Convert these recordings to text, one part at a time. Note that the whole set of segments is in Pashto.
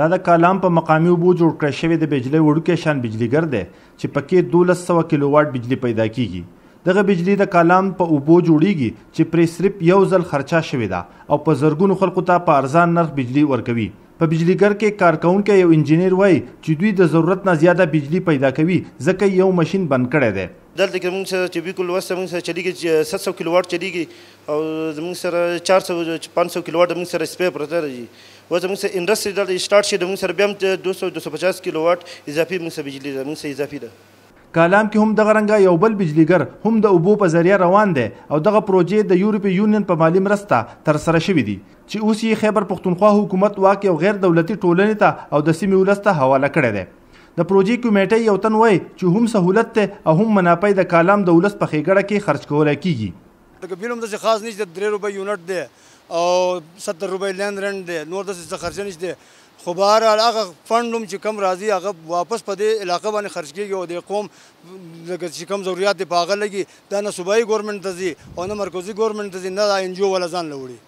دا د کالام په مقامي اوبو جوړ کړی شوی د بجلی وړوکی شان بجلیګر دی چې پکې 1200 کیلو واټ بجلی پیدا کیږي. دغه بجلی د کالام په اوبو جوړیږي چې پرې صرف یو ځل خرچه شوې ده او په زرګونو خلکو ته په ارزان نرخ بجلی ورکوي. په بجلیګر کې کارکونکی یو انجینیر وایي چې دوی د ضرورت نه زیاته بجلی پیدا کوي ځکه یو ماشین بند کړی دی. دلته کې موږ سره چې بالکل وسه موږ سره چلیږي 700 کیلو واټ چلیږي او زموږ سره 500 کیلو واټ موږ سره سپیر پرته راځي. و زموږ سره انډسټري دلته سٹارټ شي د موږ سره بیا هم 250 کیلو واټ اضافي موږ سره بجلی ده موږ سره اضافي ده. کالام کې هم دغه رنګه یو بل بجلیګر هم د اوبو په ذریعه روان دی او دغه پروژې د یورپی یونین په مالي مرسته ترسره شوي دي چې اوس یې خیبر پښتونخوا حکومت واک یو غیر دولتي ټولنې ته او د سیمې ولس ته حواله کړی دی. د پروژې کمیټې یو تن وایي چې هم سهولت دی او هم منافع د کالام د ولس په ښېګړه کې خرچ کولی کیږي. لکه بیل هم داسې خاص نشته 3 روپۍ یونټ دی او 70 روپۍ لین رنټ دی نور داسې څه خرچه نشته خو بهرحال هغه فنډ هم چې کم راځي هغه واپس په دې علاقه باندې خرچ کېږي او د قوم چې کم ضروریات دي په هغه لګي دا نه صوبایي ګورنمنټ ته ځي او نه مرکزي ګورنمنټ ته ځي نه دا NGO والا ځان له وړي.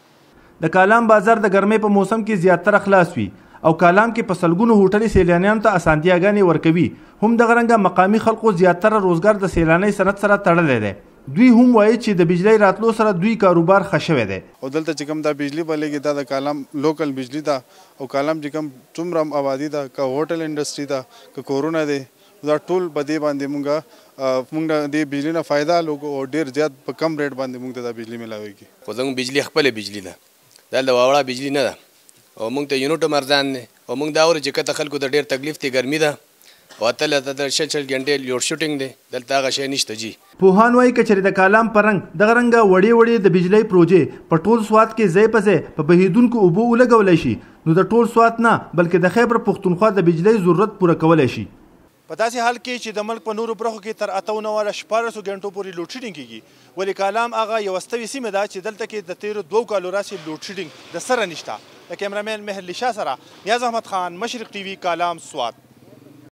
د کالام بازار د ګرمۍ په موسم کې زیاتره خلاص وي او کالام کې په سلګونو هوټلي سیلانیانو ته اسانتیاګانې ورکوي. هم دغه رنګه مقامي خلکو زیاتره روزګار د سیلانۍ صنعت سره تړلی دی. دوی هم وایي چې د بجلی راتلو سره دوی کاروبار ښه شوی دی. او دلته چې کوم دا بجلی بلکې دا د کالام لوکل بجلی ده او کالام چې کوم څومره آبادي ده که هوټل انډسټري ده که کورونه دی دا ټول په دې باندې مونږ د بجلی نه فایده لوګو او ډېر زیات په کم ریټ باندې مونږ ته دا بجلی ملاویږي. خو زموږ بجلی خپله بجلی ده دا د واوړه بجلی نه ده او مونږ ته یونټ هم ارزان دی او مونږ دا اورو چې کته خلکو ته ډېر تکلیف دی ګرمي ده او اتل د 6 غنټې لوډشیډنګ دی دلته هغه شی نشته جی. پوهان وایي که چېرې د کالام په رنګ دغه رنګه وړې د بجلی پروژې په ټول سوات کې ځای په ځای په بهیدونکو اوبو ولګولی شي نو د ټول سوات نه بلکې د خیبر پښتونخوا د بجلی ضرورت پوره کولی شي. په داسې حال کې چې د ملک په نورو برخو کې تر 14 غنټو پورې لوډشیډنګ کیږي ولې کالام هغه یوه ستوي سیمه ده چې دلته کې د تیرو 2 کالو راسې لوډشیډنګ د سره نشته. د کیمرامین مهر لیشا سره نیاز احمد خان مشرق ټي وي کالام سوات.